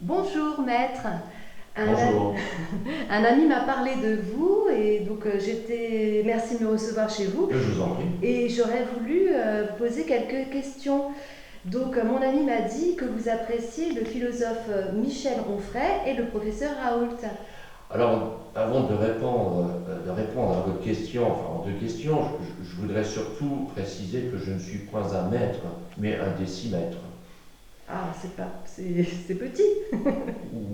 Bonjour maître. Bonjour. Un ami m'a parlé de vous et donc merci de me recevoir chez vous Je vous en prie. et j'aurais voulu vous poser quelques questions. Donc mon ami m'a dit que vous appréciez le philosophe Michel Onfray et le professeur Raoult. Alors, avant de répondre à votre question, enfin en deux questions, je voudrais surtout préciser que je ne suis point un maître, mais un décimètre. Ah, c'est petit.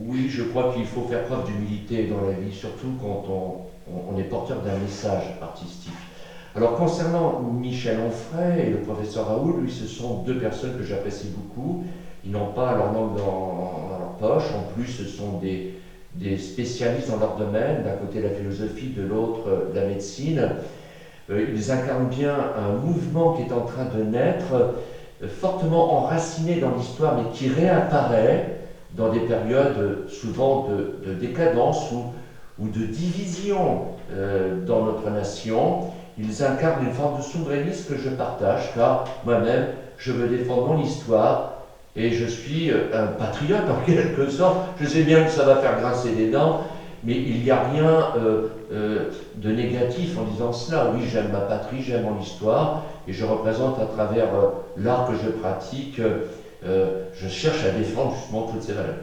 Oui, je crois qu'il faut faire preuve d'humilité dans la vie, surtout quand on est porteur d'un message artistique. Alors, concernant Michel Onfray et le professeur Raoult, lui, ce sont deux personnes que j'apprécie beaucoup. Ils n'ont pas leur langue dans leur poche. En plus, ce sont des spécialistes dans leur domaine, d'un côté la philosophie, de l'autre la médecine. Ils incarnent bien un mouvement qui est en train de naître, fortement enraciné dans l'histoire, mais qui réapparaît dans des périodes souvent de décadence ou de division dans notre nation. Ils incarnent une forme de souverainisme que je partage, car moi-même, je veux défendre mon histoire et je suis un patriote en quelque sorte. Je sais bien que ça va faire grincer des dents, mais il n'y a rien de négatif en disant cela. Oui, j'aime ma patrie, j'aime mon histoire, et je représente à travers l'art que je pratique, je cherche à défendre justement toutes ces valeurs.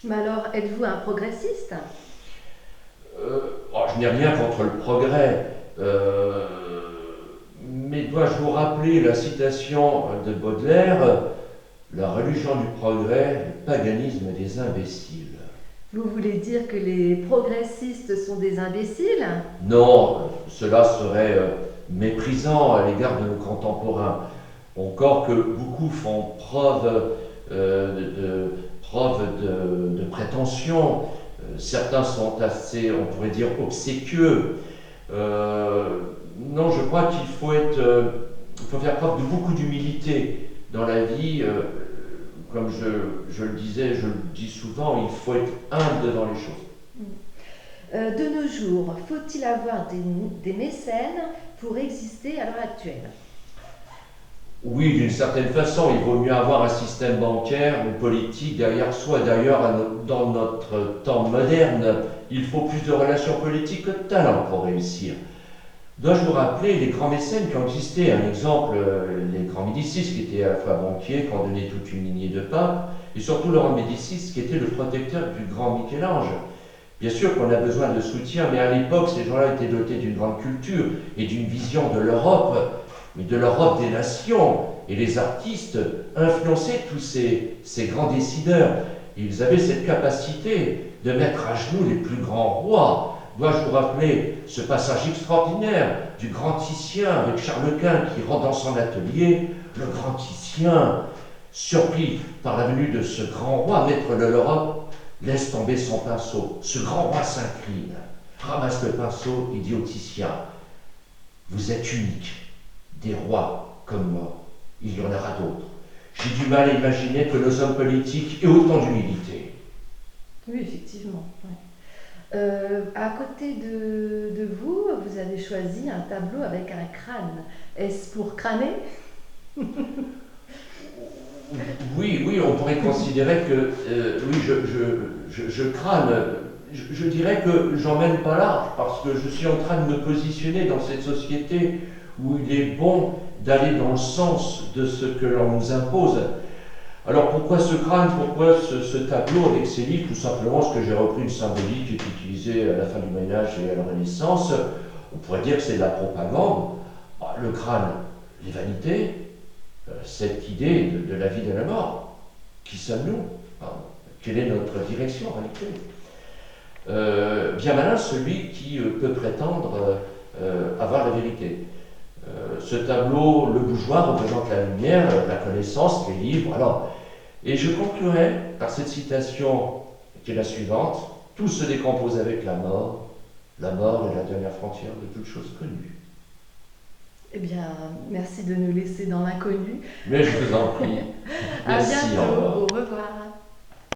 Mais alors, êtes-vous un progressiste? Je n'ai rien contre le progrès, mais dois-je vous rappeler la citation de Baudelaire: la religion du progrès, le paganisme des imbéciles. Vous voulez dire que les progressistes sont des imbéciles? Non, cela serait méprisant à l'égard de nos contemporains. Encore que beaucoup font preuve de prétention. Certains sont assez, on pourrait dire, obséquieux. Non, je crois il faut faire preuve de beaucoup d'humilité dans la vie. Comme je le disais, je le dis souvent, il faut être humble devant les choses. De nos jours, faut-il avoir des mécènes pour exister à l'heure actuelle? Oui, d'une certaine façon, il vaut mieux avoir un système bancaire ou politique derrière soi. D'ailleurs, dans notre temps moderne, il faut plus de relations politiques que de talent pour réussir. Dois-je vous rappeler les grands mécènes qui ont existé? Un exemple, les grands Médicis, qui étaient à la fois banquiers, qui ont donné toute une lignée de papes, et surtout Laurent de Médicis, qui était le protecteur du grand Michel-Ange. Bien sûr qu'on a besoin de soutien, mais à l'époque, ces gens-là étaient dotés d'une grande culture et d'une vision de l'Europe, mais de l'Europe des nations. Et les artistes influençaient tous ces grands décideurs. Ils avaient cette capacité de mettre à genoux les plus grands rois. Dois-je vous rappeler ce passage extraordinaire du grand Titien avec Charles Quint qui rentre dans son atelier? Le grand Titien, surpris par la venue de ce grand roi, maître de l'Europe, laisse tomber son pinceau. Ce grand roi s'incline, ramasse le pinceau et dit au Titien: vous êtes unique, des rois comme moi, il y en aura d'autres. J'ai du mal à imaginer que nos hommes politiques aient autant d'humilité. Oui, effectivement. Ouais. À côté de vous, vous avez choisi un tableau avec un crâne. Est-ce pour crâner? Oui, oui, on pourrait considérer que oui, je crâne. Je dirais que j'emmène pas large parce que je suis en train de me positionner dans cette société où il est bon d'aller dans le sens de ce que l'on nous impose. Alors pourquoi ce crâne? Pourquoi ce tableau avec ces livres? Tout simplement parce que j'ai repris une symbolique qui est utilisée à la fin du Moyen-Âge et à la Renaissance. On pourrait dire que c'est de la propagande. Le crâne, les vanités, cette idée de la vie et de la mort. Qui sommes-nous? Quelle est notre direction en réalité? Bien malin celui qui peut prétendre avoir la vérité. Ce tableau, le bougeoir, représente la lumière, la connaissance, les livres. Alors, et je conclurai par cette citation qui est la suivante: tout se décompose avec la mort. La mort est la dernière frontière de toute chose connue. Eh bien, merci de nous laisser dans l'inconnu. Mais je vous en prie. À Merci, au bientôt. revoir. Au revoir.